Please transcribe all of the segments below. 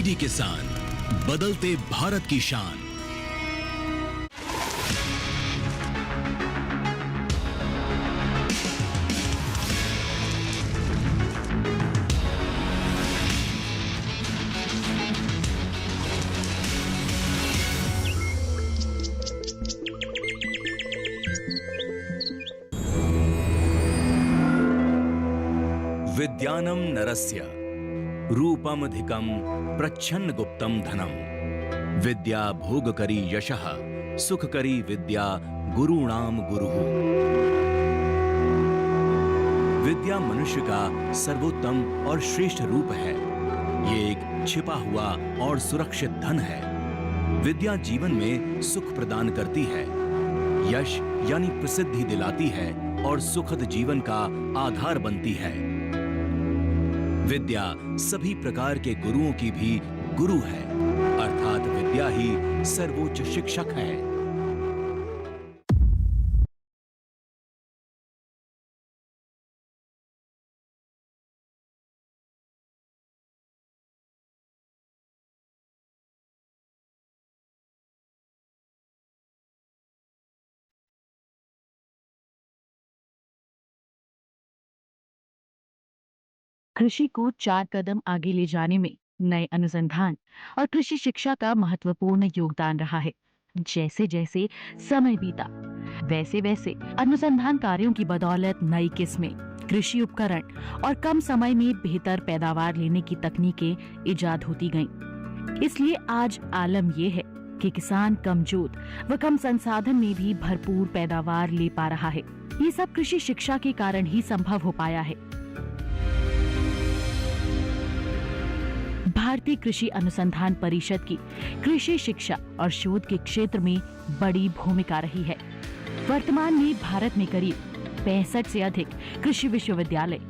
DD किसान, बदलते भारत की शान। विद्यानम नरस्य रूपमधिकम प्रच्छन्न गुप्तम धनम। विद्या भोगकरी यशः सुखकरी विद्या गुरुणाम गुरुः। विद्या मनुष्य का सर्वोत्तम और श्रेष्ठ रूप है। ये एक छिपा हुआ और सुरक्षित धन है। विद्या जीवन में सुख प्रदान करती है, यश यानी प्रसिद्धि दिलाती है और सुखद जीवन का आधार बनती है। विद्या सभी प्रकार के गुरुओं की भी गुरु है, अर्थात विद्या ही सर्वोच्च शिक्षक है। कृषि को 4 कदम आगे ले जाने में नए अनुसंधान और कृषि शिक्षा का महत्वपूर्ण योगदान रहा है। जैसे जैसे समय बीता, वैसे वैसे अनुसंधान कार्यों की बदौलत नई किस्में, कृषि उपकरण और कम समय में बेहतर पैदावार लेने की तकनीकें इजाद होती गईं। इसलिए आज आलम यह है कि किसान कम जोत व कम संसाधन में भी भरपूर पैदावार ले पा रहा है। ये सब कृषि शिक्षा के कारण ही संभव हो पाया है। भारतीय कृषि अनुसंधान परिषद की कृषि शिक्षा और शोध के क्षेत्र में बड़ी भूमिका रही है। वर्तमान में भारत में करीब 65 से अधिक कृषि विश्वविद्यालय,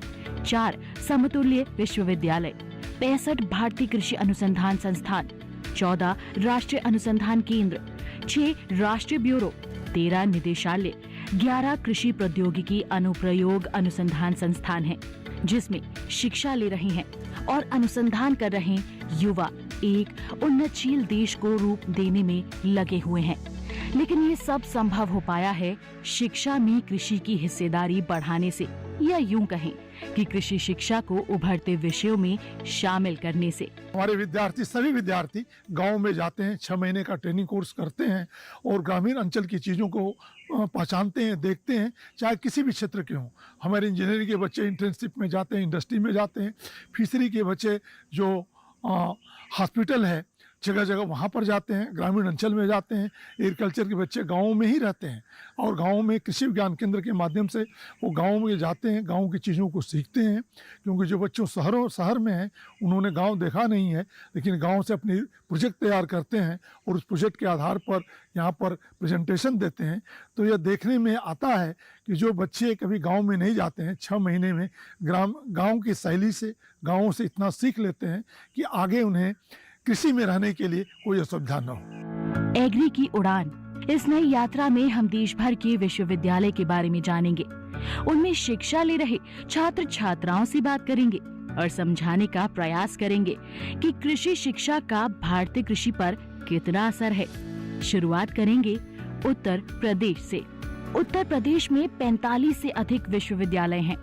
4 समतुल्य विश्वविद्यालय, 65 भारतीय कृषि अनुसंधान संस्थान, 14 राष्ट्रीय अनुसंधान केंद्र, 6 राष्ट्रीय ब्यूरो, 13 निदेशालय, 11 कृषि प्रौद्योगिकी अनुप्रयोग अनुसंधान संस्थान हैं, जिसमें शिक्षा ले रहे हैं और अनुसंधान कर रहे युवा एक उन्नतशील देश को रूप देने में लगे हुए हैं। लेकिन ये सब संभव हो पाया है शिक्षा में कृषि की हिस्सेदारी बढ़ाने से, या यूं कहें कि कृषि शिक्षा को उभरते विषयों में शामिल करने से। हमारे विद्यार्थी, सभी विद्यार्थी गांव में जाते हैं, 6 महीने का ट्रेनिंग कोर्स करते हैं और ग्रामीण अंचल की चीज़ों को पहचानते हैं, देखते हैं, चाहे किसी भी क्षेत्र के हों। हमारे इंजीनियरिंग के बच्चे इंटर्नशिप में जाते हैं, इंडस्ट्री में जाते हैं, फिशरी के बच्चे जो हॉस्पिटल है जगह जगह वहाँ पर जाते हैं, ग्रामीण अंचल में जाते हैं। एग्रीकल्चर के बच्चे गाँव में ही रहते हैं और गाँव में कृषि विज्ञान केंद्र के माध्यम से वो गाँव में जाते हैं, गाँव की चीज़ों को सीखते हैं। क्योंकि जो बच्चों शहर में हैं उन्होंने गाँव देखा नहीं है, लेकिन गाँव से अपनी प्रोजेक्ट तैयार करते हैं और उस प्रोजेक्ट के आधार पर यहाँ पर प्रेजेंटेशन देते हैं। तो यह देखने में आता है कि जो बच्चे कभी गाँव में नहीं जाते हैं, 6 महीने में गाँव की शैली से, गाँव से इतना सीख लेते हैं कि आगे उन्हें कृषि में रहने के लिए कोई असुविधा न हो। एग्री की उड़ान, इस नई यात्रा में हम देश भर के विश्वविद्यालय के बारे में जानेंगे, उनमें शिक्षा ले रहे छात्र छात्राओं से बात करेंगे और समझाने का प्रयास करेंगे कि कृषि शिक्षा का भारतीय कृषि पर कितना असर है। शुरुआत करेंगे उत्तर प्रदेश से। उत्तर प्रदेश में 45 से अधिक विश्वविद्यालय हैं,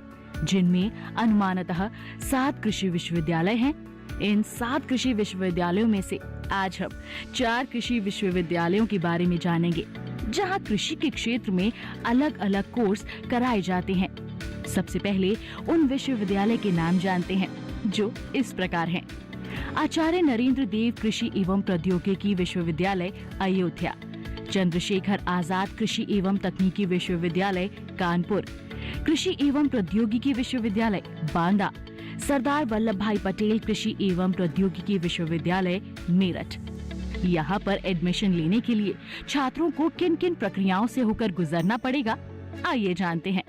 जिनमें अनुमानतः 7 कृषि विश्वविद्यालय हैं। इन 7 कृषि विश्वविद्यालयों में से आज हम 4 कृषि विश्वविद्यालयों के बारे में जानेंगे, जहां कृषि के क्षेत्र में अलग अलग कोर्स कराए जाते हैं। सबसे पहले उन विश्वविद्यालय के नाम जानते हैं जो इस प्रकार हैं। आचार्य नरेंद्र देव कृषि एवं प्रौद्योगिकी विश्वविद्यालय अयोध्या, चंद्रशेखर आजाद कृषि एवं तकनीकी विश्वविद्यालय कानपुर, कृषि एवं प्रौद्योगिकी विश्वविद्यालय बांदा, सरदार वल्लभ भाई पटेल कृषि एवं प्रौद्योगिकी विश्वविद्यालय मेरठ। यहाँ पर एडमिशन लेने के लिए छात्रों को किन किन प्रक्रियाओं से होकर गुजरना पड़ेगा, आइए जानते हैं।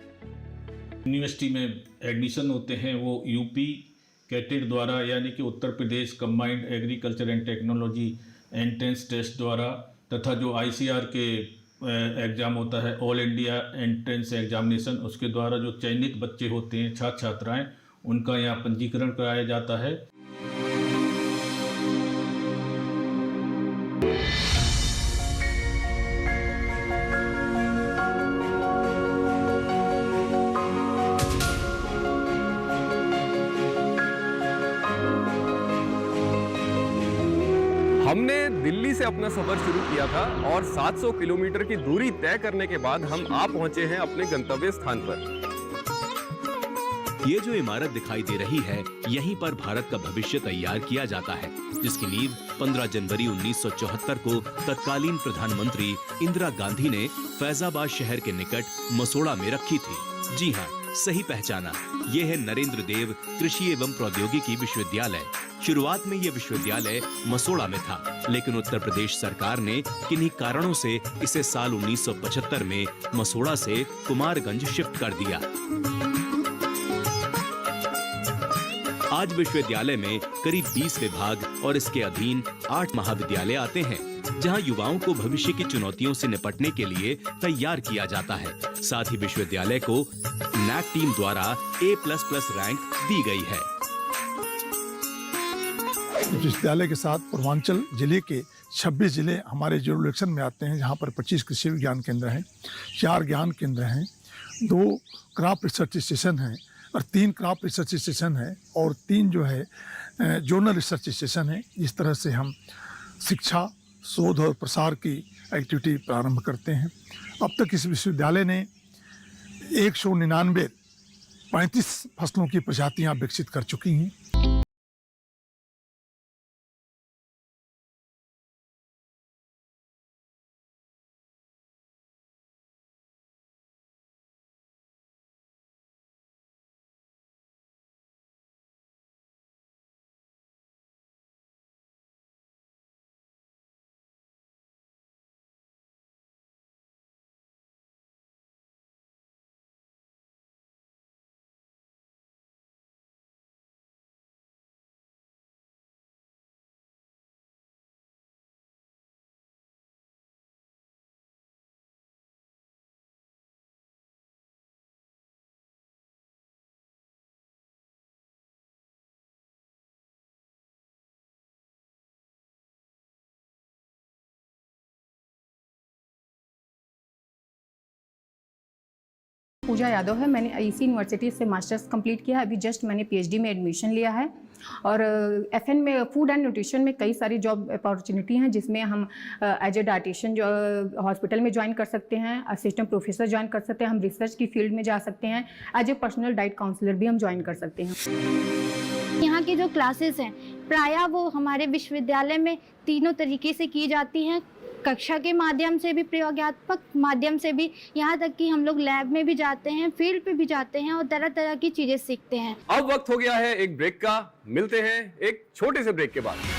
यूनिवर्सिटी में एडमिशन होते हैं वो यूपी कैटेट द्वारा, यानी कि Uttar Pradesh combined agriculture and technology entrance test द्वारा, तथा जो आईसीआर के एग्ज़ाम होता है, ऑल इंडिया एंट्रेंस एग्जामिनेशन, उसके द्वारा जो चयनित बच्चे होते हैं, छात्र छात्राएं, उनका यहाँ पंजीकरण कराया जाता है। हमने दिल्ली से अपना सफर शुरू किया था और 700 किलोमीटर की दूरी तय करने के बाद हम आ पहुंचे हैं अपने गंतव्य स्थान पर। ये जो इमारत दिखाई दे रही है, यहीं पर भारत का भविष्य तैयार किया जाता है, जिसकी नींव 15 जनवरी 1974 को तत्कालीन प्रधानमंत्री इंदिरा गांधी ने फैजाबाद शहर के निकट मसोड़ा में रखी थी। जी हाँ, सही पहचाना, ये है नरेंद्र देव कृषि एवं प्रौद्योगिकी विश्वविद्यालय। शुरुआत में यह विश्वविद्यालय मसोड़ा में था, लेकिन उत्तर प्रदेश सरकार ने किन्हीं कारणों से इसे साल 1975 में मसोड़ा से कुमारगंज शिफ्ट कर दिया। आज विश्वविद्यालय में करीब 20 विभाग और इसके अधीन 8 महाविद्यालय आते हैं, जहां युवाओं को भविष्य की चुनौतियों से निपटने के लिए तैयार किया जाता है। साथ ही विश्वविद्यालय को नैक टीम द्वारा A++ रैंक दी गई है। विश्वविद्यालय के साथ पूर्वांचल जिले के 26 जिले हमारे जुरिडिक्शन में आते हैं, जहाँ पर 25 कृषि विज्ञान केंद्र हैं, 4 ज्ञान केंद्र हैं, 2 क्रॉप रिसर्च स्टेशन हैं और 3 क्रॉप रिसर्च स्टेशन है और 3 जो है जोनल रिसर्च स्टेशन है। इस तरह से हम शिक्षा, शोध और प्रसार की एक्टिविटी प्रारंभ करते हैं। अब तक इस विश्वविद्यालय ने 199 35 फसलों की प्रजातियां विकसित कर चुकी हैं। पूजा यादव है। मैंने IC यूनिवर्सिटी से मास्टर्स कंप्लीट किया है। अभी जस्ट मैंने PhD में एडमिशन लिया है और FN में फूड एंड न्यूट्रिशन में कई सारी जॉब अपॉर्चुनिटी हैं, जिसमें हम एज ए डाइटिशियन जो हॉस्पिटल में ज्वाइन कर सकते हैं, असिस्टेंट प्रोफेसर ज्वाइन कर सकते हैं, हम रिसर्च की फील्ड में जा सकते हैं, as a personal diet counsellor भी हम ज्वाइन कर सकते हैं। यहाँ की जो क्लासेस हैं प्रायः वो हमारे विश्वविद्यालय में तीनों तरीके से की जाती हैं, कक्षा के माध्यम से भी, प्रयोगात्मक माध्यम से भी, यहाँ तक कि हम लोग लैब में भी जाते हैं, फील्ड पे भी जाते हैं और तरह तरह की चीजें सीखते हैं। अब वक्त हो गया है एक ब्रेक का, मिलते हैं एक छोटे से ब्रेक के बाद।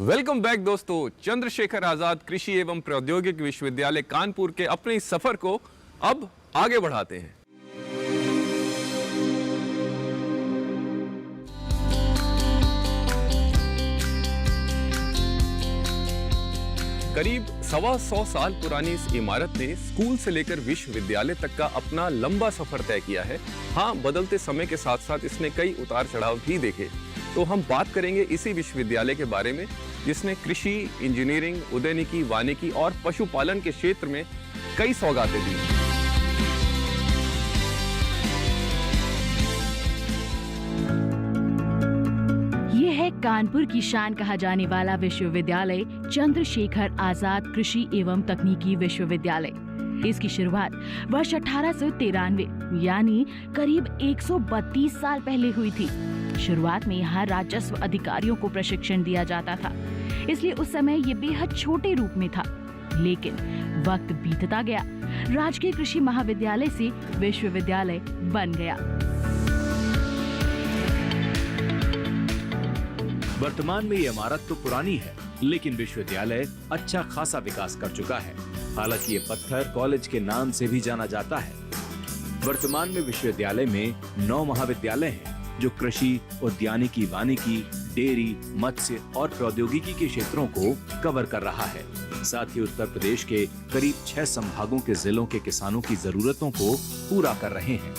वेलकम बैक दोस्तों, चंद्रशेखर आजाद कृषि एवं प्रौद्योगिकी विश्वविद्यालय कानपुर के अपने इस सफर को अब आगे बढ़ाते हैं। करीब 125 साल पुरानी इस इमारत ने स्कूल से लेकर विश्वविद्यालय तक का अपना लंबा सफर तय किया है। हाँ, बदलते समय के साथ साथ इसने कई उतार चढ़ाव भी देखे। तो हम बात करेंगे इसी विश्वविद्यालय के बारे में, जिसने कृषि, इंजीनियरिंग, उद्यानिकी, वानिकी और पशुपालन के क्षेत्र में कई सौगातें दी। ये है कानपुर की शान कहा जाने वाला विश्वविद्यालय चंद्रशेखर आजाद कृषि एवं तकनीकी विश्वविद्यालय। इसकी शुरुआत वर्ष 1893 यानी करीब 132 साल पहले हुई थी। शुरुआत में यहाँ राजस्व अधिकारियों को प्रशिक्षण दिया जाता था, इसलिए उस समय ये बेहद छोटे रूप में था। लेकिन वक्त बीतता गया, राजकीय कृषि महाविद्यालय से विश्वविद्यालय बन गया। वर्तमान में ये इमारत तो पुरानी है, लेकिन विश्वविद्यालय अच्छा खासा विकास कर चुका है। हालांकि ये पत्थर कॉलेज के नाम से भी जाना जाता है। वर्तमान में विश्वविद्यालय में 9 महाविद्यालय हैं, जो कृषि, उद्यानिकी, वानिकी, डेयरी, मत्स्य और प्रौद्योगिकी के क्षेत्रों को कवर कर रहा है। साथ ही उत्तर प्रदेश के करीब 6 संभागों के जिलों के किसानों की जरूरतों को पूरा कर रहे हैं,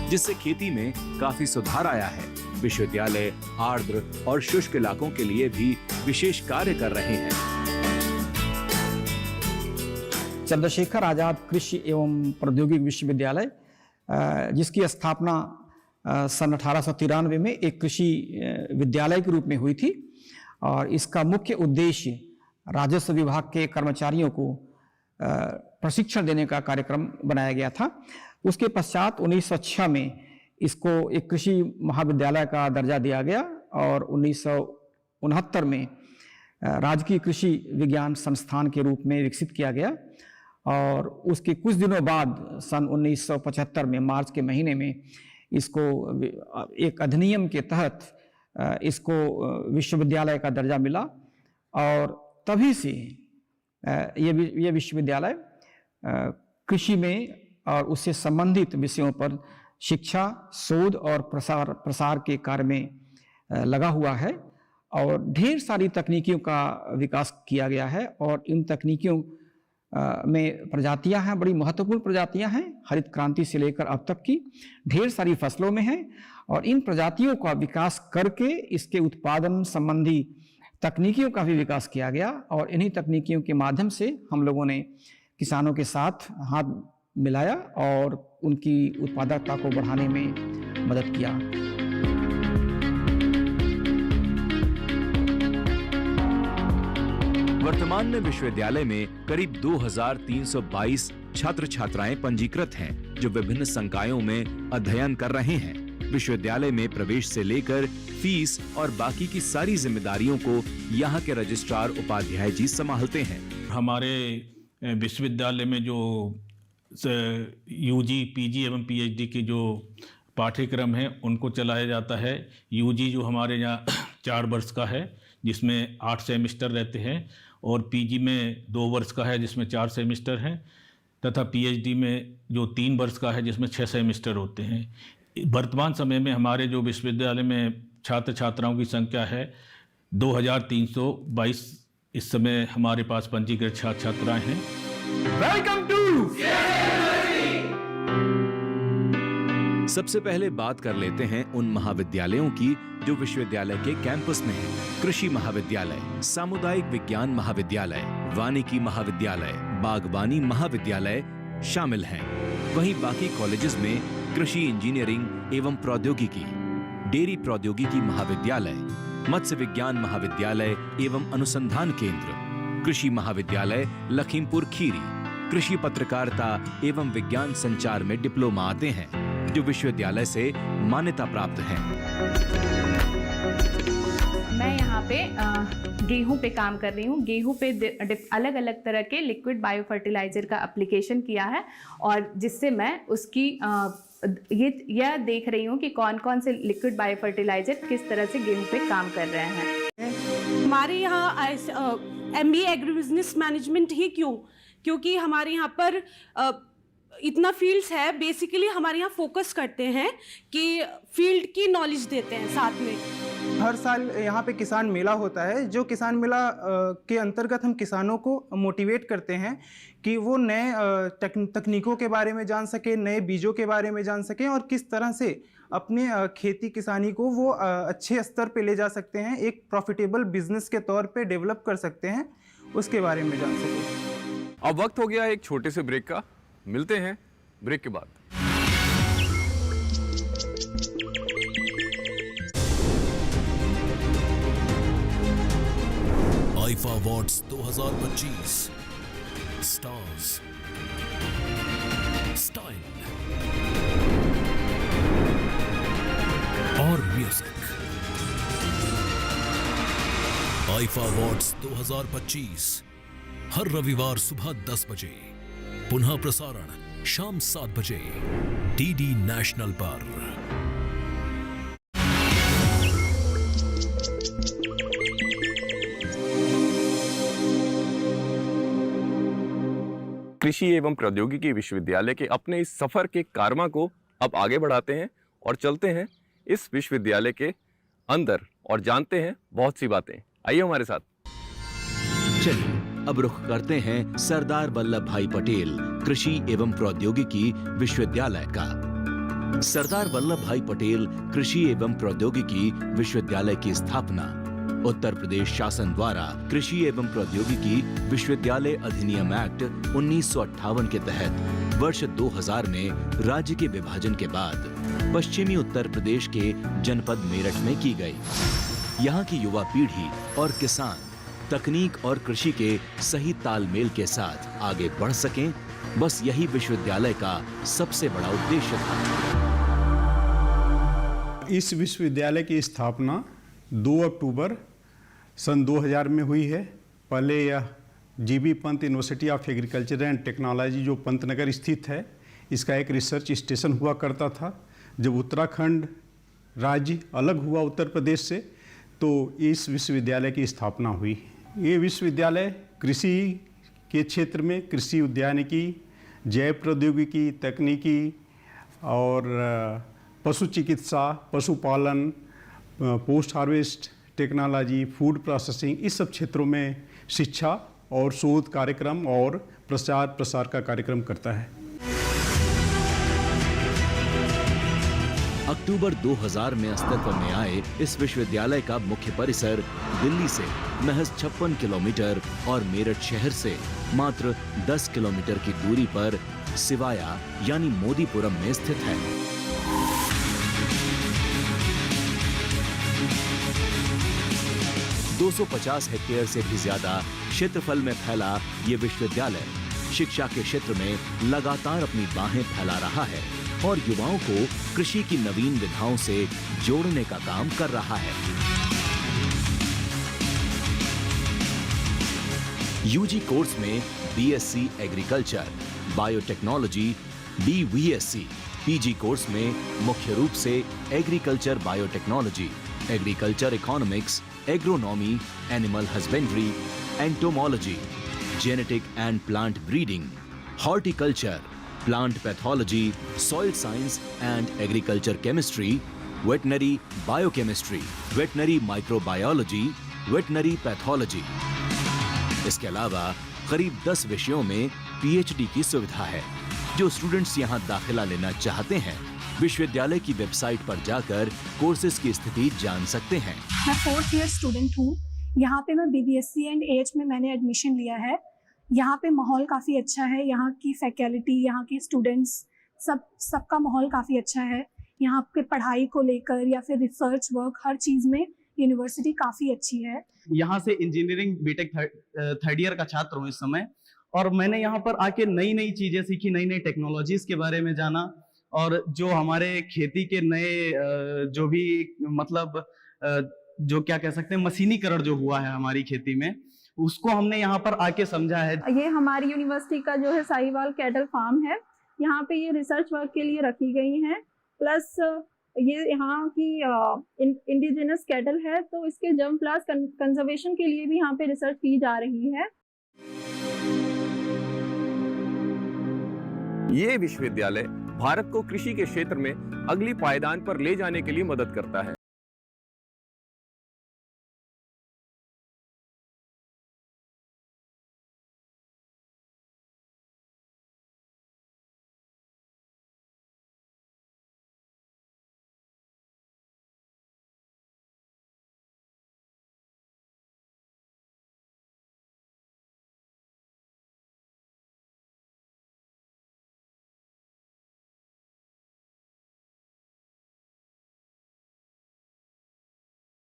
जिससे खेती में काफी सुधार आया है। विश्वविद्यालय आर्द्र और शुष्क इलाकों के लिए भी विशेष कार्य कर रहे हैं। चंद्रशेखर आजाद कृषि एवं प्रौद्योगिकी विश्वविद्यालय, जिसकी स्थापना सन 1893 में एक कृषि विद्यालय के रूप में हुई थी, और इसका मुख्य उद्देश्य राजस्व विभाग के कर्मचारियों को प्रशिक्षण देने का कार्यक्रम बनाया गया था। उसके पश्चात 1906 में इसको एक कृषि महाविद्यालय का दर्जा दिया गया और 1969 में राजकीय कृषि विज्ञान संस्थान के रूप में विकसित किया गया। और उसके कुछ दिनों बाद सन 1975 में मार्च के महीने में इसको एक अधिनियम के तहत इसको विश्वविद्यालय का दर्जा मिला, और तभी से ये विश्वविद्यालय कृषि में और उससे संबंधित विषयों पर शिक्षा, शोध और प्रसार के कार्य में लगा हुआ है। और ढेर सारी तकनीकियों का विकास किया गया है, और इन तकनीकियों में प्रजातियां हैं, बड़ी महत्वपूर्ण प्रजातियां हैं। हरित क्रांति से लेकर अब तक की ढेर सारी फसलों में हैं, और इन प्रजातियों का विकास करके इसके उत्पादन संबंधी तकनीकियों का भी विकास किया गया। और इन्हीं तकनीकियों के माध्यम से हम लोगों ने किसानों के साथ हाथ मिलाया और उनकी उत्पादकता को बढ़ाने में मदद किया। वर्तमान में विश्वविद्यालय में करीब 2322 छात्र छात्राएं पंजीकृत हैं, जो विभिन्न संकायों में अध्ययन कर रहे हैं। विश्वविद्यालय में प्रवेश से लेकर फीस और बाकी की सारी जिम्मेदारियों को यहाँ के रजिस्ट्रार उपाध्याय जी संभालते हैं। हमारे विश्वविद्यालय में जो यूजी, पीजी एवं पीएचडी के जो पाठ्यक्रम हैं उनको चलाया जाता है। यूजी जो हमारे यहाँ 4 वर्ष का है, जिसमें 8 सेमेस्टर रहते हैं, और पीजी में 2 वर्ष का है, जिसमें 4 सेमेस्टर हैं, तथा पीएचडी में जो 3 वर्ष का है, जिसमें 6 सेमेस्टर होते हैं। वर्तमान समय में हमारे जो विश्वविद्यालय में छात्र छात्राओं की संख्या है 2322 इस समय हमारे पास पंजीकृत छात्र छात्राएं हैं। Welcome to. सबसे पहले बात कर लेते हैं उन महाविद्यालयों की जो विश्वविद्यालय के कैंपस में हैं। कृषि महाविद्यालय, सामुदायिक विज्ञान महाविद्यालय, वानिकी महाविद्यालय, बागवानी महाविद्यालय शामिल हैं। वहीं बाकी कॉलेजेस में कृषि इंजीनियरिंग एवं प्रौद्योगिकी, डेयरी प्रौद्योगिकी महाविद्यालय, मत्स्य विज्ञान महाविद्यालय एवं अनुसंधान केंद्र, कृषि महाविद्यालय लखीमपुर खीरी, कृषि पत्रकारिता एवं विज्ञान संचार में डिप्लोमा आते हैं, जो विश्वविद्यालय से मान्यता प्राप्त हैं। मैं यहाँ पे गेहूं पे काम कर रही हूँ। गेहूं पे अलग अलग तरह के लिक्विड बायो फर्टिलाइजर का एप्लीकेशन किया है, और जिससे मैं उसकी यह देख रही हूँ कि कौन कौन से लिक्विड बायो फर्टिलाइजर किस तरह से गेहूं पे काम कर रहे हैं। हमारे यहाँ MBA एग्री बिजनेस मैनेजमेंट ही क्योंकि हमारे यहाँ पर इतना फील्ड्स है। बेसिकली हमारे यहाँ फोकस करते हैं कि फील्ड की नॉलेज देते हैं साथ में। हर साल यहाँ पे किसान मेला होता है, जो किसान मेला के अंतर्गत हम किसानों को मोटिवेट करते हैं कि वो नए तकनीकों के बारे में जान सके, नए बीजों के बारे में जान सकें, और किस तरह से अपने खेती किसानी को वो अच्छे स्तर पे ले जा सकते हैं, एक प्रॉफिटेबल बिजनेस के तौर पे डेवलप कर सकते हैं, उसके बारे में जान सकें। अब वक्त हो गया एक छोटे से ब्रेक का। मिलते हैं ब्रेक के बाद। आईफा अवार्ड्स 2025 स्टार्स, स्टाइल और म्यूजिक। आईफा अवार्ड्स 2025 हर रविवार सुबह 10 बजे, पुनः प्रसारण शाम 7 बजे डीडी नेशनल पर। कृषि एवं प्रौद्योगिकी विश्वविद्यालय के अपने इस सफर के कारवां को अब आगे बढ़ाते हैं और चलते हैं इस विश्वविद्यालय के अंदर और जानते हैं बहुत सी बातें। आइए हमारे साथ। चलिए अब रुख करते हैं सरदार वल्लभ भाई पटेल कृषि एवं प्रौद्योगिकी विश्वविद्यालय का। सरदार वल्लभ भाई पटेल कृषि एवं प्रौद्योगिकी विश्वविद्यालय की स्थापना उत्तर प्रदेश शासन द्वारा कृषि एवं प्रौद्योगिकी विश्वविद्यालय अधिनियम एक्ट 1958 के तहत वर्ष 2000 में राज्य के विभाजन के बाद पश्चिमी उत्तर प्रदेश के जनपद मेरठ में की गई। यहाँ की युवा पीढ़ी और किसान तकनीक और कृषि के सही तालमेल के साथ आगे बढ़ सकें, बस यही विश्वविद्यालय का सबसे बड़ा उद्देश्य था। इस विश्वविद्यालय की स्थापना 2 अक्टूबर सन 2000 में हुई है। पहले यह GB Pant university of agriculture and technology जो पंतनगर स्थित है, इसका एक रिसर्च स्टेशन हुआ करता था। जब उत्तराखंड राज्य अलग हुआ उत्तर प्रदेश से, तो इस विश्वविद्यालय की स्थापना हुई। ये विश्वविद्यालय कृषि के क्षेत्र में कृषि उद्यानिकी, जैव प्रौद्योगिकी, तकनीकी और पशु चिकित्सा, पशुपालन, post harvest technology, food processing, इस सब क्षेत्रों में शिक्षा और शोध कार्यक्रम और प्रचार प्रसार का कार्यक्रम करता है। अक्टूबर 2000 में अस्तित्व में आए इस विश्वविद्यालय का मुख्य परिसर दिल्ली से महज 56 किलोमीटर और मेरठ शहर से मात्र 10 किलोमीटर की दूरी पर सिवाया यानी मोदीपुरम में स्थित है। दो 250 हेक्टेयर से भी ज्यादा क्षेत्रफल में फैला ये विश्वविद्यालय शिक्षा के क्षेत्र में लगातार अपनी बाहें फैला रहा है और युवाओं को कृषि की नवीन विधाओं से जोड़ने का काम कर रहा है। यूजी कोर्स में BSc agriculture, biotechnology, BVSC, PG course में मुख्य रूप से agriculture biotechnology, agriculture economics, agronomy, animal husbandry, entomology, genetic and plant breeding, horticulture, plant pathology, soil science and agriculture chemistry, veterinary biochemistry, veterinary microbiology, veterinary pathology. इसके अलावा करीब 10 विषयों में PhD की सुविधा है। जो स्टूडेंट्स यहाँ दाखिला लेना चाहते हैं, विश्वविद्यालय की वेबसाइट पर जाकर कोर्सेज की स्थिति जान सकते हैं। मैं 4th ईयर स्टूडेंट हूँ। यहाँ पे मैं BBSC एंड AH में मैंने एडमिशन लिया है। यहाँ पे माहौल काफ़ी अच्छा है। यहाँ की फैकल्टी, यहाँ के स्टूडेंट्स, सबका माहौल काफ़ी अच्छा है। यहाँ पे पढ़ाई को लेकर या फिर रिसर्च वर्क, हर चीज़ में यूनिवर्सिटी काफ़ी अच्छी है। यहाँ से इंजीनियरिंग बीटेक थर्ड ईयर का छात्र हूँ इस समय, और मैंने यहाँ पर आके नई नई चीज़ें सीखी, नई नई टेक्नोलॉजीज के बारे में जाना, और जो हमारे खेती के नए जो भी मतलब जो क्या कह सकते हैं मशीनीकरण जो हुआ है हमारी खेती में, उसको हमने यहाँ पर आके समझा है। ये हमारी यूनिवर्सिटी का जो है साहिवाल कैटल फार्म है। यहाँ पे ये रिसर्च वर्क के लिए रखी गई हैं, प्लस ये यहाँ की इंडिजिनस कैटल है, तो इसके जर्म प्लास कंजर्वेशन के लिए भी यहाँ पे रिसर्च की जा रही है। ये विश्वविद्यालय भारत को कृषि के क्षेत्र में अगली पायदान पर ले जाने के लिए मदद करता है।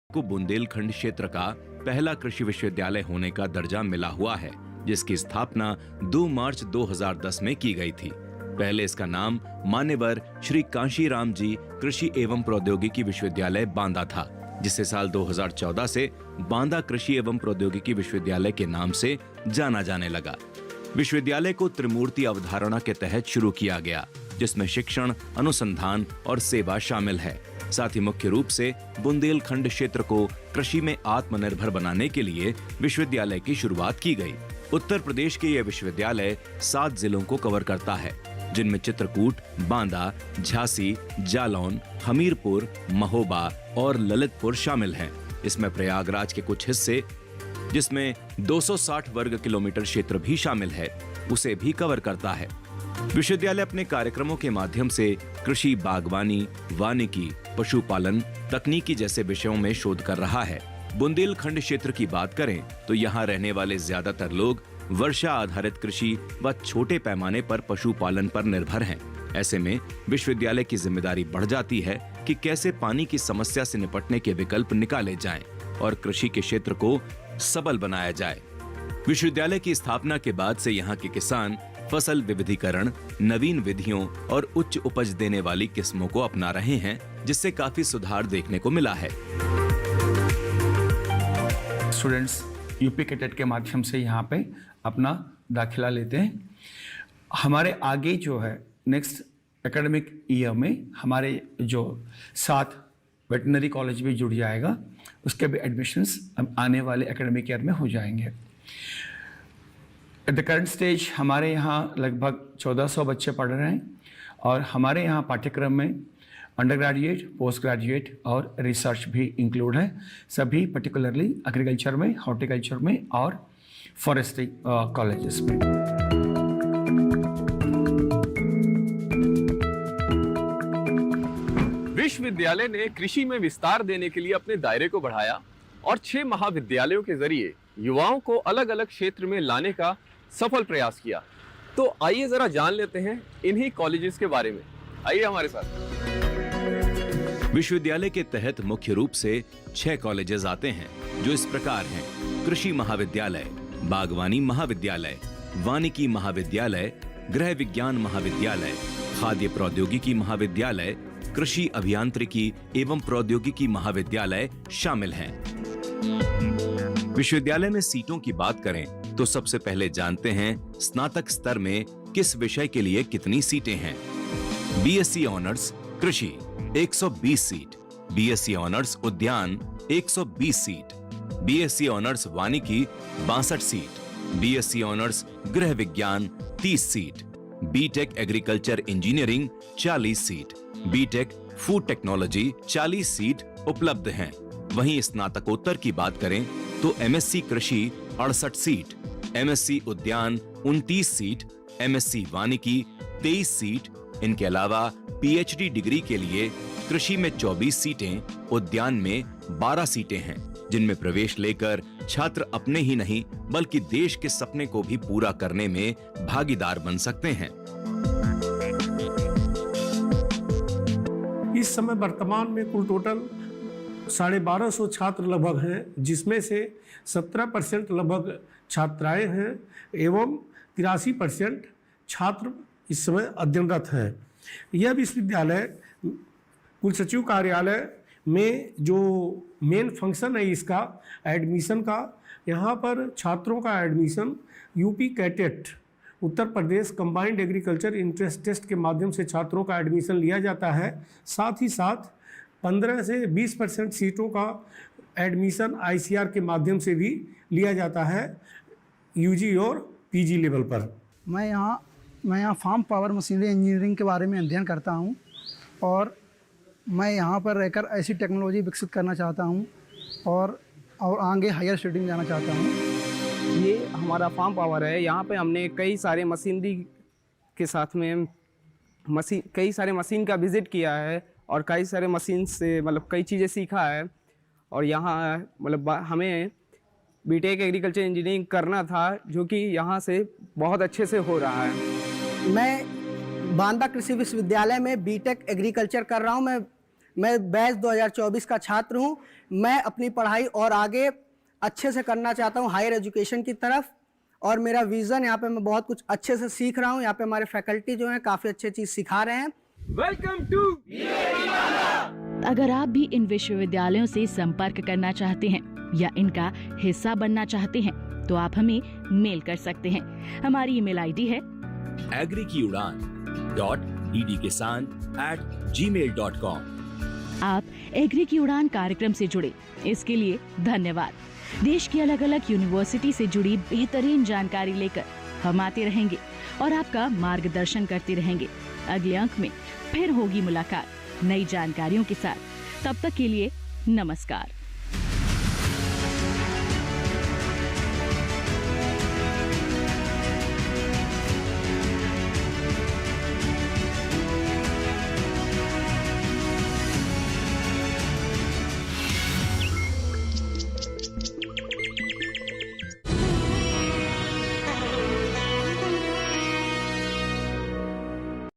को बुंदेलखंड क्षेत्र का पहला कृषि विश्वविद्यालय होने का दर्जा मिला हुआ है, जिसकी स्थापना 2 मार्च 2010 में की गई थी। पहले इसका नाम मान्यवर श्री कांशीराम जी कृषि एवं प्रौद्योगिकी विश्वविद्यालय बांदा था, जिसे साल 2014 से बांदा कृषि एवं प्रौद्योगिकी विश्वविद्यालय के नाम से जाना जाने लगा। विश्वविद्यालय को त्रिमूर्ति अवधारणा के तहत शुरू किया गया, जिसमें शिक्षण, अनुसंधान और सेवा शामिल है। साथ ही मुख्य रूप से बुंदेलखंड क्षेत्र को कृषि में आत्मनिर्भर बनाने के लिए विश्वविद्यालय की शुरुआत की गई। उत्तर प्रदेश के यह विश्वविद्यालय 7 जिलों को कवर करता है। जिनमें चित्रकूट, बांदा, झांसी, जालौन, हमीरपुर, महोबा और ललितपुर शामिल हैं। इसमें प्रयागराज के कुछ हिस्से, जिसमें 260 वर्ग किलोमीटर क्षेत्र भी शामिल है, उसे भी कवर करता है। विश्वविद्यालय अपने कार्यक्रमों के माध्यम से कृषि, बागवानी, वानिकी, पशुपालन, तकनीकी जैसे विषयों में शोध कर रहा है। बुंदेलखंड क्षेत्र की बात करें तो यहाँ रहने वाले ज्यादातर लोग वर्षा आधारित कृषि व छोटे पैमाने पर पशुपालन पर निर्भर हैं। ऐसे में विश्वविद्यालय की जिम्मेदारी बढ़ जाती है कि कैसे पानी की समस्या से निपटने के विकल्प निकाले जाएं और कृषि के क्षेत्र को सबल बनाया जाए। विश्वविद्यालय की स्थापना के बाद से यहाँ के किसान फसल विविधीकरण, नवीन विधियों और उच्च उपज देने वाली किस्मों को अपना रहे हैं, जिससे काफी सुधार देखने को मिला है। स्टूडेंट्स यूपी कैडेट के माध्यम से यहाँ पे अपना दाखिला लेते हैं। हमारे आगे जो है नेक्स्ट एकेडमिक ईयर में हमारे जो 7 वेटनरी कॉलेज भी जुड़ जाएगा, उसके भी एडमिशन्स आने वाले एकेडमिक ईयर में हो जाएंगे। एट द करंट स्टेज हमारे यहाँ लगभग 1400 बच्चे पढ़ रहे हैं और हमारे यहाँ पाठ्यक्रम में अंडर ग्रेजुएट, पोस्ट ग्रेजुएट और रिसर्च भी इंक्लूड है, सभी पर्टिकुलरली एग्रीकल्चर में, हॉर्टिकल्चर में और फॉरेस्ट्री कॉलेजेस में। विश्वविद्यालय ने कृषि में विस्तार देने के लिए अपने दायरे को बढ़ाया और 6 महाविद्यालयों के जरिए युवाओं को अलग अलग क्षेत्र में लाने का सफल प्रयास किया। तो आइए जरा जान लेते हैं इन्हीं कॉलेजेस के बारे में। आइए हमारे साथ। विश्वविद्यालय के तहत मुख्य रूप से 6 कॉलेजेस आते हैं, जो इस प्रकार हैं: कृषि महाविद्यालय, बागवानी महाविद्यालय, वानिकी महाविद्यालय, गृह विज्ञान महाविद्यालय, खाद्य प्रौद्योगिकी महाविद्यालय, कृषि अभियांत्रिकी एवं प्रौद्योगिकी महाविद्यालय शामिल हैं। विश्वविद्यालय में सीटों की बात करें तो सबसे पहले जानते हैं स्नातक स्तर में किस विषय के लिए कितनी सीटें हैं। बीएससी ऑनर्स कृषि 120 सीट, बीएससी ऑनर्स उद्यान 120 सीट, बीएससी ऑनर्स वानिकी 62 सीट, बीएससी ऑनर्स गृह विज्ञान 30 seat, BTech agriculture engineering 40 seat, BTech food technology 40 seat उपलब्ध हैं। वहीं स्नातकोत्तर की बात करें तो एमएससी कृषि 68 सीट, एमएससी उद्यान 29 सीट, एमएससी वानिकी 23 सीट। इनके अलावा पीएचडी डिग्री के लिए कृषि में 24 सीटें, उद्यान में 12 सीटें हैं, जिनमें प्रवेश लेकर छात्र अपने ही नहीं बल्कि देश के सपने को भी पूरा करने में भागीदार बन सकते हैं। इस समय वर्तमान में कुल टोटल 1250 छात्र लगभग हैं, जिसमें से 17% लगभग छात्राएं हैं एवं 83% छात्र इस समय अध्ययनरत हैं। यह विश्वविद्यालय कुल सचिव कार्यालय में जो मेन फंक्शन है इसका एडमिशन का, यहाँ पर छात्रों का एडमिशन यूपी कैटेट उत्तर Pradesh combined agriculture entrance test के माध्यम से छात्रों का एडमिशन लिया जाता है। साथ ही साथ 15 से 20% सीटों का एडमिशन आईसीआर के माध्यम से भी लिया जाता है यूजी और पीजी लेवल पर। मैं यहाँ फार्म पावर मशीनरी इंजीनियरिंग के बारे में अध्ययन करता हूँ और मैं यहाँ पर रहकर ऐसी टेक्नोलॉजी विकसित करना चाहता हूँ और आगे हायर स्टडी में जाना चाहता हूँ। ये हमारा फार्म पावर है। यहाँ पे हमने कई सारे मशीनरी के साथ में कई सारे मशीन का विज़िट किया है और कई सारे मशीन से मतलब कई चीज़ें सीखा है। और यहाँ मतलब हमें बीटेक एग्रीकल्चर इंजीनियरिंग करना था, जो कि यहाँ से बहुत अच्छे से हो रहा है। मैं बांदा कृषि विश्वविद्यालय में बीटेक एग्रीकल्चर कर रहा हूँ। मैं बैच 2024 का छात्र हूँ। मैं अपनी पढ़ाई और आगे अच्छे से करना चाहता हूँ हायर एजुकेशन की तरफ, और मेरा विज़न यहाँ पे मैं बहुत कुछ अच्छे से सीख रहा हूँ। यहाँ पे हमारे फैकल्टी जो है काफ़ी अच्छी चीज़ सिखा रहे हैं। Welcome to. अगर आप भी इन विश्वविद्यालयों से संपर्क करना चाहते हैं या इनका हिस्सा बनना चाहते हैं तो आप हमें मेल कर सकते हैं। हमारी ईमेल आईडी है agrikiudan.edkisan@gmail.com। आप एग्री की उड़ान कार्यक्रम से जुड़े इसके लिए धन्यवाद। देश की अलग अलग यूनिवर्सिटी से जुड़ी बेहतरीन जानकारी लेकर हम आते रहेंगे और आपका मार्गदर्शन करते रहेंगे। अगले अंक में फिर होगी मुलाकात नई जानकारियों के साथ। तब तक के लिए नमस्कार।